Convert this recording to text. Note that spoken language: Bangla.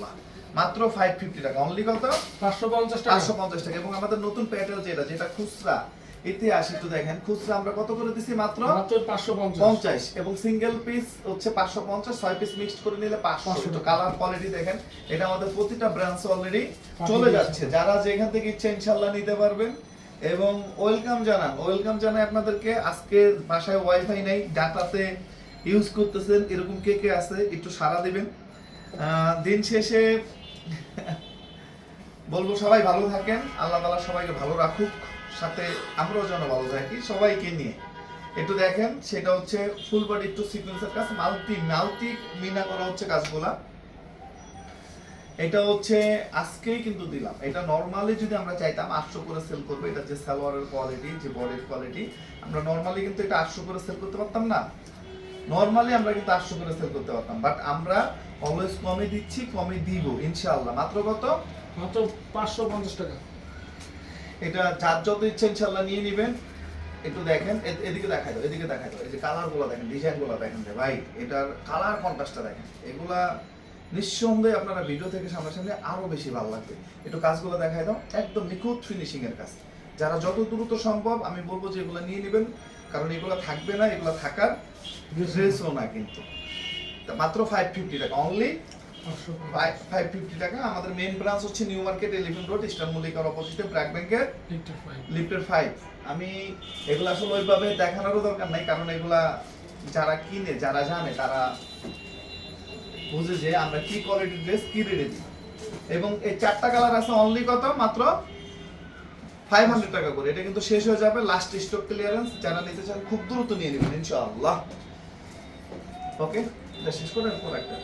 ইনশাআল্লাহ মাত্র 550 টাকা অনলি কত 550 টাকা 550 টাকা এবং আমাদের নতুন প্যাটেল যেটা খুচরা ইতিহাস একটু দেখেন খুচরা আমরা কত করে দিছি মাত্র 550 এবং সিঙ্গেল পিস হচ্ছে 550 6 পিস মিক্সড করে নিলে 500 তো কালার কোয়ালিটি দেখেন এটা আমাদের প্রতিটা ব্রাঞ্চ অলরেডি চলে যাচ্ছে যারা যেখান থেকে ইচ্ছা ইনশাআল্লাহ নিতে পারবেন এবং ওয়েলকাম জানাই আপনাদেরকে আজকে বাসায় ওয়াইফাই নাই ডাটাতে ইউজ করতেছেন এরকম কে কে আছে একটু সাড়া দিবেন দিন শেষে বলবো সবাই ভালো থাকেন আল্লাহ তাআলা সবাইকে ভালো রাখুক সাথে আমরাও যেন ভালো থাকি সবাইকে নিয়ে একটু দেখেন সেটা হচ্ছে ফুল বডি একটু সিকোয়েন্সের কাজ মাল্টি মিনা করা হচ্ছে কাজগুলা এটা হচ্ছে আজকেই কিন্তু দিলাম এটা নরমালি যদি আমরা চাইতাম 800 করে সেল করব এটা যে সালোয়ারের কোয়ালিটি যে বডির কোয়ালিটি আমরা নরমালি কিন্তু এটা 800 করে সেল করতে পারতাম না নরমালি আমরা কিন্তু 800 করে সেল করতে পারতাম বাট আমরা অলওয়েজ কমে দিচ্ছি কমে দিব ইনশাআল্লাহ মাত্র কত মাত্র 550 টাকা এটা যার যত ইচ্ছা ইনশাআল্লাহ নিয়ে নেবেন একটু দেখেন এদিকে দেখাই দাও এই যে কালারগুলো দেখেন ডিজাইনগুলো দেখেন ভাই এটার কালার কন্ট্রাস্টটা দেখেন এগুলা নিঃসন্দেহে আপনারা ভিডিও থেকে সামনাসামনি আরো বেশি ভালো লাগবে একটু কাজগুলো দেখাই দাও একদম নিখুঁত ফিনিশিং এর কাজ যারা যত দ্রুত সম্ভব আমি বলবো যে এগুলো নিয়ে নেবেন কারণ এগুলো থাকবে না এগুলো থাকার ড্রেসও না কিন্তু মাত্র 550 টাকা অনলি 550 টাকা আমাদের মেইন ব্রাঞ্চ হচ্ছে নিউ মার্কেট 11 রোড ইস্টার্ন মল্লিকার অপোজিটে ব্র্যাক ব্যাংকের লিফটের 5 আমি এগুলো আসলে ওইভাবে দেখানোরও দরকার নাই কারণ এগুলা যারা কিনে যারা জানে তারা বুঝে যে আমরা কি কোয়ালিটির ড্রেস কি রেটে দিই এবং এই চারটা কালার আছে অনলি কত মাত্র 500 টাকা করে এটা কিন্তু শেষ হয়ে যাবে লাস্ট স্টক ক্লিয়ারেন্স যারা নিতে চান খুব দ্রুত নিয়ে নেবেন ইনশাআল্লাহ ওকে এটা শেষ করার পর একটা